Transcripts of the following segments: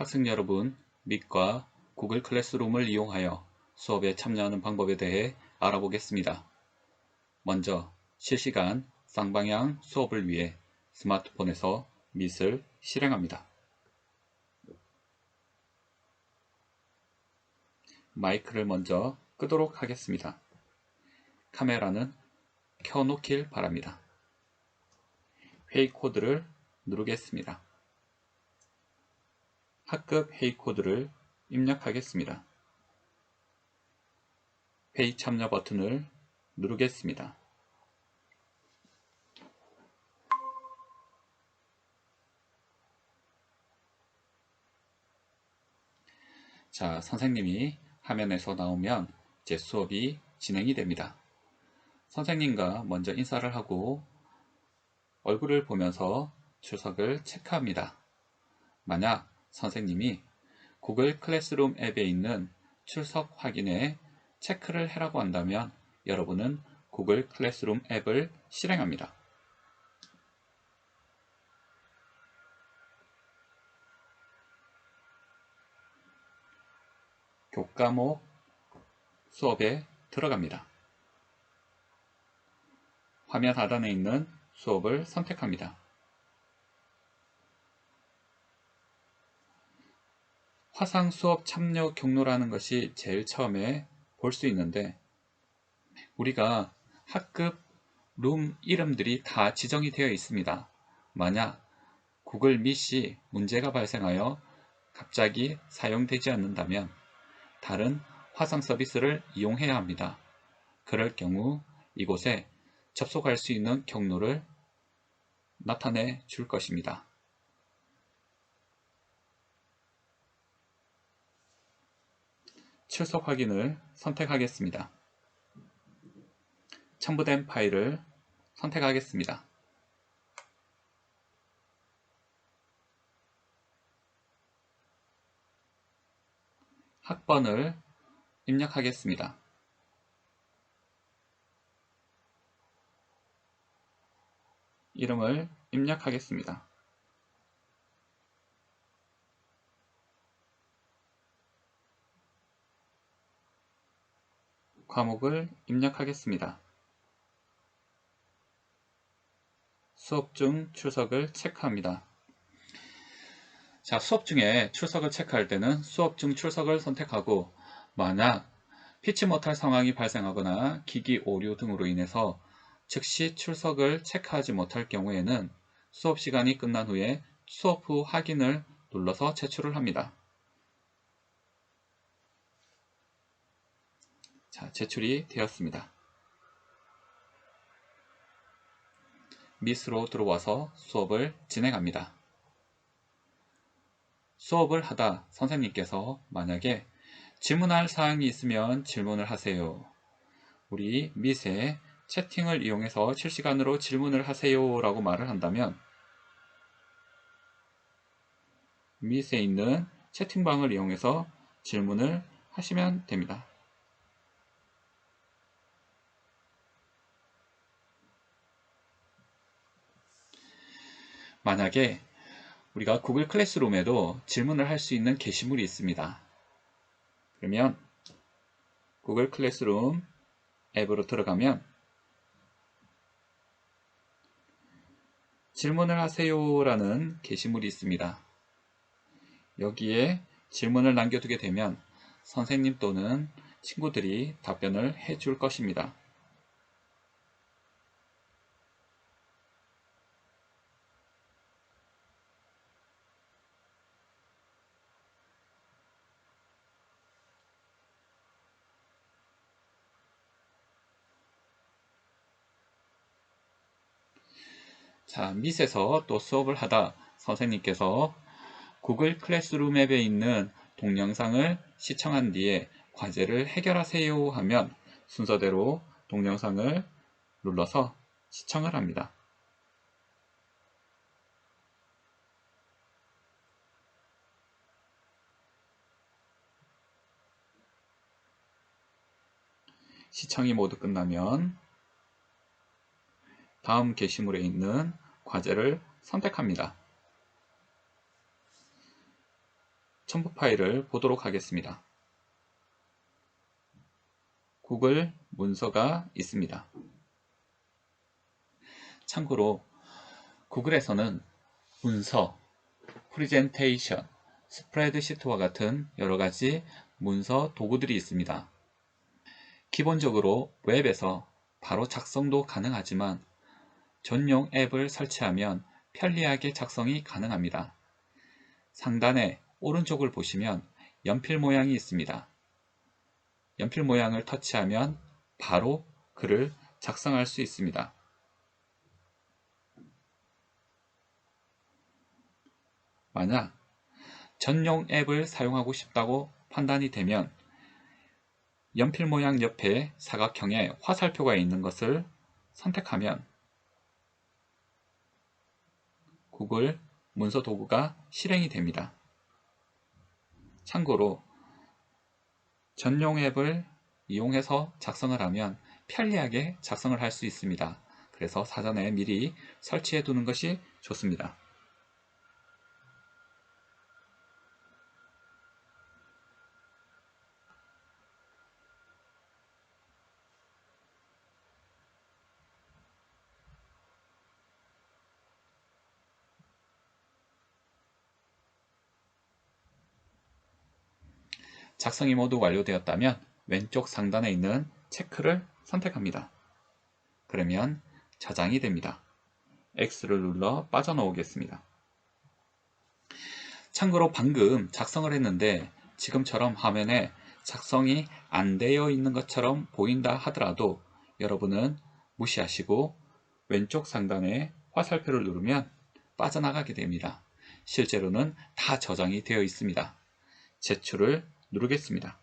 학생 여러분, 밋과 구글 클래스룸을 이용하여 수업에 참여하는 방법에 대해 알아보겠습니다. 먼저 실시간 쌍방향 수업을 위해 스마트폰에서 밋을 실행합니다. 마이크를 먼저 끄도록 하겠습니다. 카메라는 켜놓길 바랍니다. 회의 코드를 누르겠습니다. 학급 회의 코드를 입력하겠습니다. 회의 참여 버튼을 누르겠습니다. 자, 선생님이 화면에서 나오면 제 수업이 진행이 됩니다. 선생님과 먼저 인사를 하고 얼굴을 보면서 출석을 체크합니다. 만약 선생님이 구글 클래스룸 앱에 있는 출석 확인에 체크를 해라고 한다면 여러분은 구글 클래스룸 앱을 실행합니다. 교과목 수업에 들어갑니다. 화면 하단에 있는 수업을 선택합니다. 화상 수업 참여 경로라는 것이 제일 처음에 볼 수 있는데 우리가 학급 룸 이름들이 다 지정이 되어 있습니다. 만약 구글 밋이 문제가 발생하여 갑자기 사용되지 않는다면 다른 화상 서비스를 이용해야 합니다. 그럴 경우 이곳에 접속할 수 있는 경로를 나타내 줄 것입니다. 출석 확인을 선택하겠습니다. 첨부된 파일을 선택하겠습니다. 학번을 입력하겠습니다. 이름을 입력하겠습니다. 과목을 입력하겠습니다. 수업 중 출석을 체크합니다. 자, 수업 중에 출석을 체크할 때는 수업 중 출석을 선택하고 만약 피치 못할 상황이 발생하거나 기기 오류 등으로 인해서 즉시 출석을 체크하지 못할 경우에는 수업 시간이 끝난 후에 수업 후 확인을 눌러서 제출을 합니다. 자, 제출이 되었습니다. 밋으로 들어와서 수업을 진행합니다. 수업을 하다 선생님께서 만약에 질문할 사항이 있으면 질문을 하세요. 우리 밋에 채팅을 이용해서 실시간으로 질문을 하세요 라고 말을 한다면 밋에 있는 채팅방을 이용해서 질문을 하시면 됩니다. 만약에 우리가 구글 클래스룸에도 질문을 할 수 있는 게시물이 있습니다. 그러면 구글 클래스룸 앱으로 들어가면 질문을 하세요 라는 게시물이 있습니다. 여기에 질문을 남겨두게 되면 선생님 또는 친구들이 답변을 해줄 것입니다. 자, 밋에서 또 수업을 하다 선생님께서 구글 클래스룸 앱에 있는 동영상을 시청한 뒤에 과제를 해결하세요 하면 순서대로 동영상을 눌러서 시청을 합니다. 시청이 모두 끝나면 다음 게시물에 있는 과제를 선택합니다. 첨부 파일을 보도록 하겠습니다. 구글 문서가 있습니다. 참고로 구글에서는 문서, 프레젠테이션, 스프레드시트와 같은 여러가지 문서 도구들이 있습니다. 기본적으로 웹에서 바로 작성도 가능하지만 전용 앱을 설치하면 편리하게 작성이 가능합니다. 상단에 오른쪽을 보시면 연필 모양이 있습니다. 연필 모양을 터치하면 바로 글을 작성할 수 있습니다. 만약 전용 앱을 사용하고 싶다고 판단이 되면 연필 모양 옆에 사각형의 화살표가 있는 것을 선택하면 구글 문서 도구가 실행이 됩니다. 참고로 전용 앱을 이용해서 작성을 하면 편리하게 작성을 할 수 있습니다. 그래서 사전에 미리 설치해 두는 것이 좋습니다. 작성이 모두 완료되었다면 왼쪽 상단에 있는 체크를 선택합니다. 그러면 저장이 됩니다. X를 눌러 빠져나오겠습니다. 참고로 방금 작성을 했는데 지금처럼 화면에 작성이 안 되어 있는 것처럼 보인다 하더라도 여러분은 무시하시고 왼쪽 상단에 화살표를 누르면 빠져나가게 됩니다. 실제로는 다 저장이 되어 있습니다. 제출을 누르겠습니다.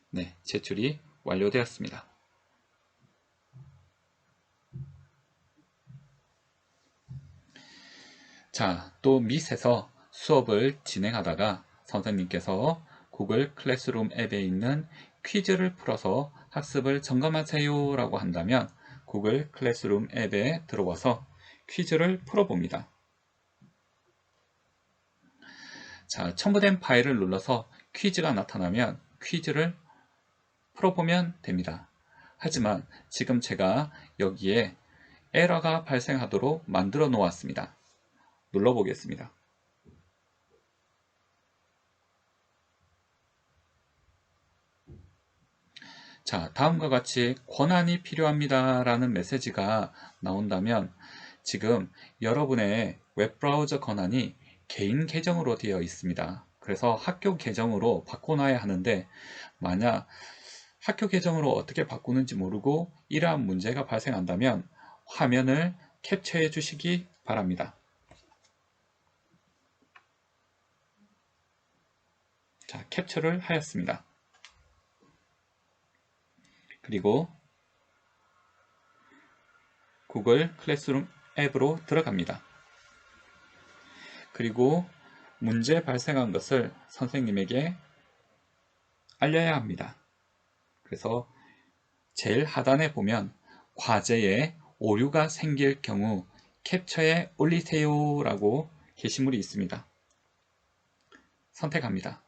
네, 제출이 완료되었습니다. 자, 또 밑에서 수업을 진행하다가 선생님께서 구글 클래스룸 앱에 있는 퀴즈를 풀어서 학습을 점검하세요 라고 한다면 구글 클래스룸 앱에 들어와서 퀴즈를 풀어봅니다. 자, 첨부된 파일을 눌러서 퀴즈가 나타나면 퀴즈를 풀어보면 됩니다. 하지만 지금 제가 여기에 에러가 발생하도록 만들어 놓았습니다. 눌러보겠습니다. 자, 다음과 같이 권한이 필요합니다 라는 메시지가 나온다면 지금 여러분의 웹브라우저 권한이 개인 계정으로 되어 있습니다. 그래서 학교 계정으로 바꿔놔야 하는데 만약 학교 계정으로 어떻게 바꾸는지 모르고 이러한 문제가 발생한다면 화면을 캡처해 주시기 바랍니다. 자, 캡처를 하였습니다. 그리고 구글 클래스룸 앱으로 들어갑니다. 그리고 문제 발생한 것을 선생님에게 알려야 합니다. 그래서 제일 하단에 보면 과제에 오류가 생길 경우 캡처에 올리세요 라고 게시물이 있습니다. 선택합니다.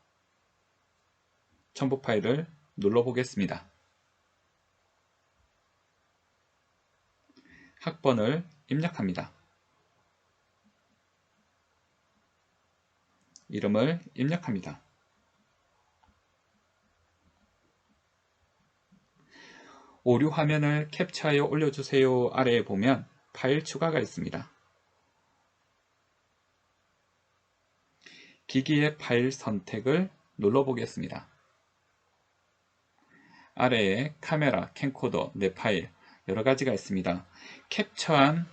첨부 파일을 눌러보겠습니다. 학번을 입력합니다. 이름을 입력합니다. 오류 화면을 캡처하여 올려주세요 아래에 보면 파일 추가가 있습니다. 기기의 파일 선택을 눌러보겠습니다. 아래에 카메라, 캠코더, 내 파일 여러가지가 있습니다. 캡처한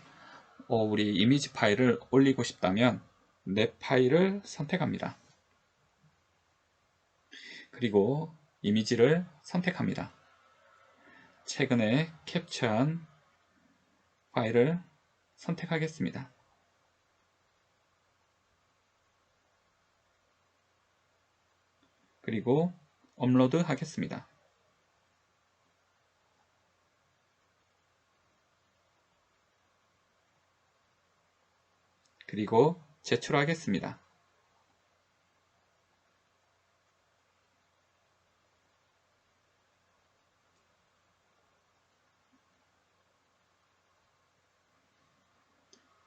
우리 이미지 파일을 올리고 싶다면 내 파일을 선택합니다. 그리고 이미지를 선택합니다. 최근에 캡처한 파일을 선택하겠습니다. 그리고 업로드 하겠습니다. 그리고 제출하겠습니다.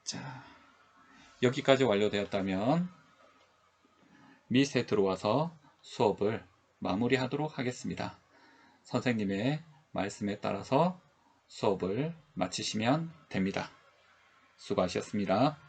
자, 여기까지 완료되었다면 밑에 들어와서 수업을 마무리하도록 하겠습니다. 선생님의 말씀에 따라서 수업을 마치시면 됩니다. 수고하셨습니다.